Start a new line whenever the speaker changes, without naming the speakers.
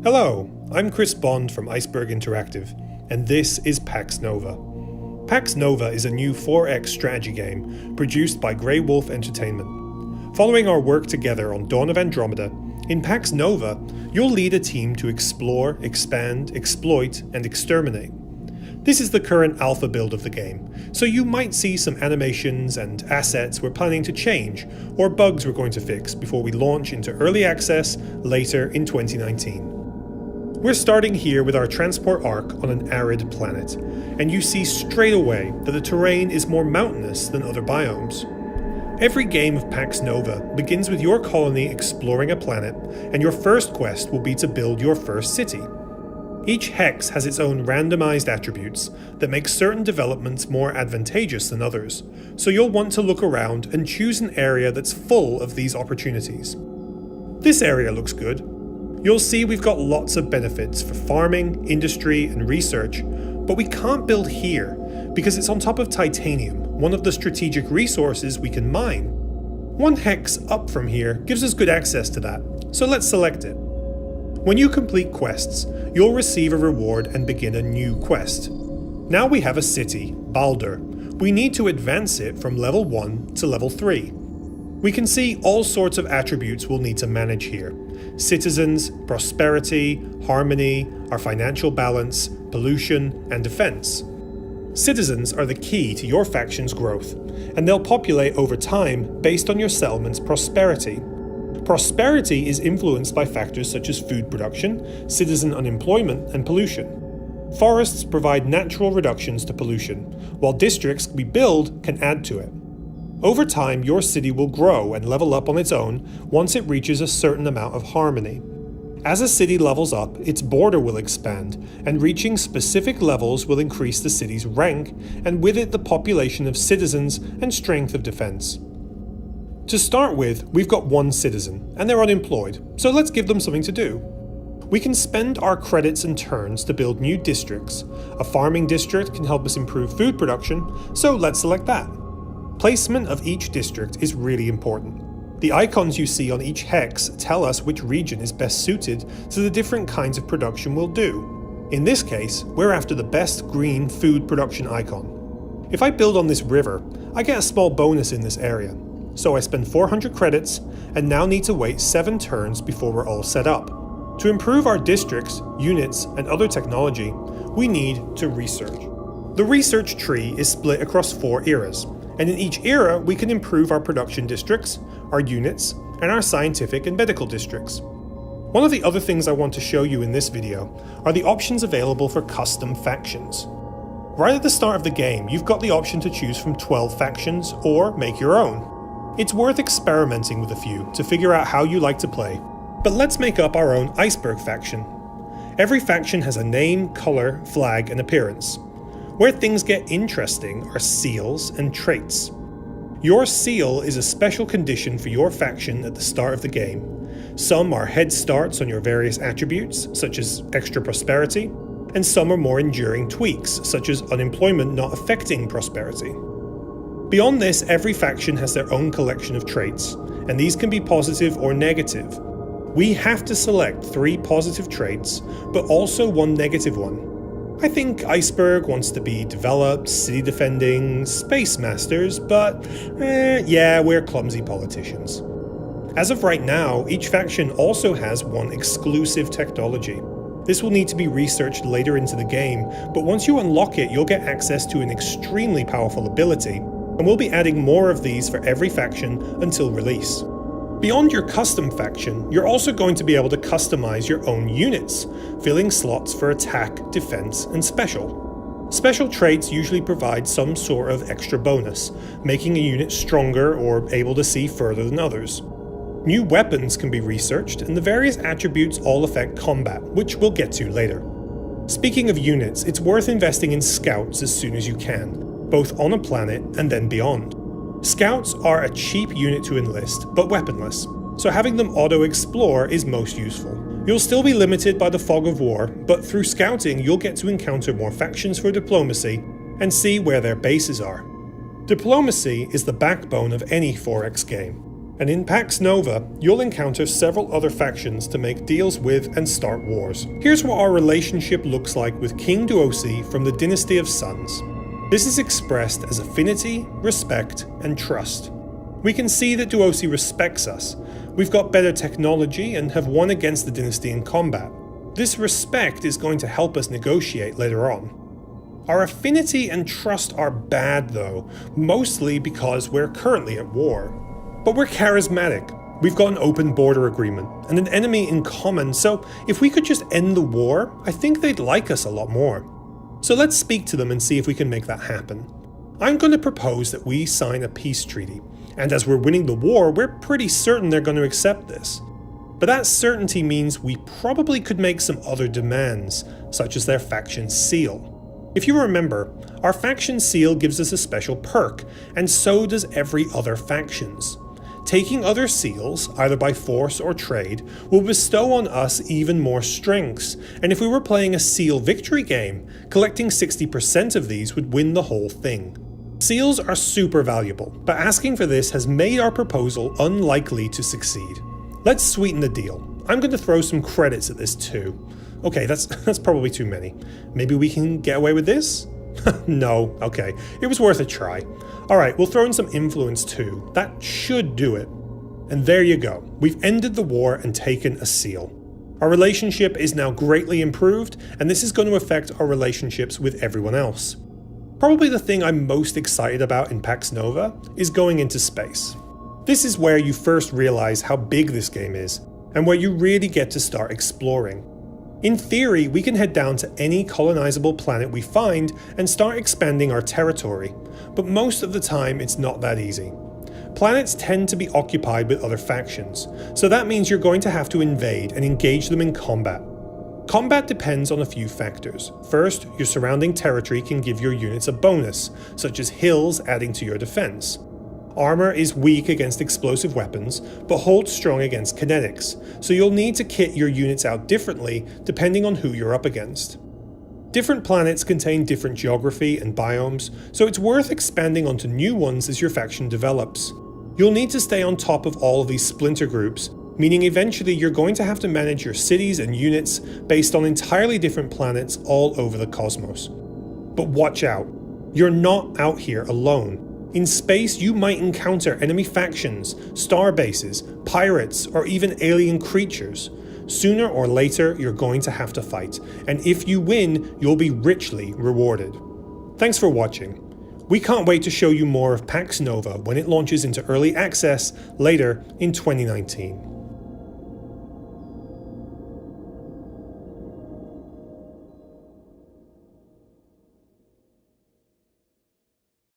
Hello, I'm Chris Bond from Iceberg Interactive, and this is Pax Nova. Pax Nova is a new 4X strategy game produced by Grey Wolf Entertainment. Following our work together on Dawn of Andromeda, in Pax Nova, you'll lead a team to explore, expand, exploit, and exterminate. This is the current alpha build of the game, so you might see some animations and assets we're planning to change, or bugs we're going to fix before we launch into early access later in 2019. We're starting here with our transport arc on an arid planet, and you see straight away that the terrain is more mountainous than other biomes. Every game of Pax Nova begins with your colony exploring a planet, and your first quest will be to build your first city. Each hex has its own randomized attributes that make certain developments more advantageous than others, so you'll want to look around and choose an area that's full of these opportunities. This area looks good. You'll see we've got lots of benefits for farming, industry, and research, but we can't build here because it's on top of titanium, one of the strategic resources we can mine. One hex up from here gives us good access to that, so let's select it. When you complete quests, you'll receive a reward and begin a new quest. Now we have a city, Baldur. We need to advance it from level 1 to level 3. We can see all sorts of attributes we'll need to manage here. Citizens, prosperity, harmony, our financial balance, pollution, and defense. Citizens are the key to your faction's growth, and they'll populate over time based on your settlement's prosperity. Prosperity is influenced by factors such as food production, citizen unemployment, and pollution. Forests provide natural reductions to pollution, while districts we build can add to it. Over time, your city will grow and level up on its own once it reaches a certain amount of harmony. As a city levels up, its border will expand, and reaching specific levels will increase the city's rank, and with it the population of citizens and strength of defense. To start with, we've got one citizen, and they're unemployed, so let's give them something to do. We can spend our credits and turns to build new districts. A farming district can help us improve food production, so let's select that. Placement of each district is really important. The icons you see on each hex tell us which region is best suited to the different kinds of production we'll do. In this case, we're after the best green food production icon. If I build on this river, I get a small bonus in this area. So I spend 400 credits and now need to wait 7 turns before we're all set up. To improve our districts, units, and other technology, we need to research. The research tree is split across 4 eras, and in each era we can improve our production districts, our units, and our scientific and medical districts. One of the other things I want to show you in this video are the options available for custom factions. Right at the start of the game, you've got the option to choose from 12 factions or make your own. It's worth experimenting with a few to figure out how you like to play, but let's make up our own Iceberg faction. Every faction has a name, color, flag, and appearance. Where things get interesting are seals and traits. Your seal is a special condition for your faction at the start of the game. Some are head starts on your various attributes, such as extra prosperity, and some are more enduring tweaks, such as unemployment not affecting prosperity. Beyond this, every faction has their own collection of traits, and these can be positive or negative. We have to select 3 positive traits, but also 1 negative one. I think Iceberg wants to be developed, city defending, space masters, but yeah, we're clumsy politicians. As of right now, each faction also has 1 exclusive technology. This will need to be researched later into the game, but once you unlock it, you'll get access to an extremely powerful ability, and we'll be adding more of these for every faction until release. Beyond your custom faction, you're also going to be able to customize your own units, filling slots for attack, defense, and special. Special traits usually provide some sort of extra bonus, making a unit stronger or able to see further than others. New weapons can be researched, and the various attributes all affect combat, which we'll get to later. Speaking of units, it's worth investing in scouts as soon as you can, both on a planet and then beyond. Scouts are a cheap unit to enlist, but weaponless, so having them auto-explore is most useful. You'll still be limited by the fog of war, but through scouting you'll get to encounter more factions for diplomacy and see where their bases are. Diplomacy is the backbone of any 4X game. And in Pax Nova, you'll encounter several other factions to make deals with and start wars. Here's what our relationship looks like with King Duosi from the Dynasty of Suns. This is expressed as affinity, respect, and trust. We can see that Duosi respects us. We've got better technology and have won against the dynasty in combat. This respect is going to help us negotiate later on. Our affinity and trust are bad though, mostly because we're currently at war. But we're charismatic. We've got an open border agreement and an enemy in common, so if we could just end the war, I think they'd like us a lot more. So let's speak to them and see if we can make that happen. I'm going to propose that we sign a peace treaty, and as we're winning the war, we're pretty certain they're going to accept this. But that certainty means we probably could make some other demands, such as their faction seal. If you remember, our faction seal gives us a special perk, and so does every other faction's. Taking other seals, either by force or trade, will bestow on us even more strengths, and if we were playing a seal victory game, collecting 60% of these would win the whole thing. Seals are super valuable, but asking for this has made our proposal unlikely to succeed. Let's sweeten the deal. I'm going to throw some credits at this too. Okay, that's probably too many. Maybe we can get away with this? No, okay, it was worth a try. Alright, we'll throw in some influence too. That should do it. And there you go. We've ended the war and taken a seal. Our relationship is now greatly improved, and this is going to affect our relationships with everyone else. Probably the thing I'm most excited about in Pax Nova is going into space. This is where you first realize how big this game is, and where you really get to start exploring. In theory, we can head down to any colonizable planet we find and start expanding our territory, but most of the time it's not that easy. Planets tend to be occupied with other factions, so that means you're going to have to invade and engage them in combat. Combat depends on a few factors. First, your surrounding territory can give your units a bonus, such as hills adding to your defense. Armor is weak against explosive weapons, but holds strong against kinetics, so you'll need to kit your units out differently depending on who you're up against. Different planets contain different geography and biomes, so it's worth expanding onto new ones as your faction develops. You'll need to stay on top of all of these splinter groups, meaning eventually you're going to have to manage your cities and units based on entirely different planets all over the cosmos. But watch out, you're not out here alone. In space, you might encounter enemy factions, star bases, pirates, or even alien creatures. Sooner or later, you're going to have to fight, and if you win, you'll be richly rewarded. Thanks for watching. We can't wait to show you more of Pax Nova when it launches into early access later in 2019.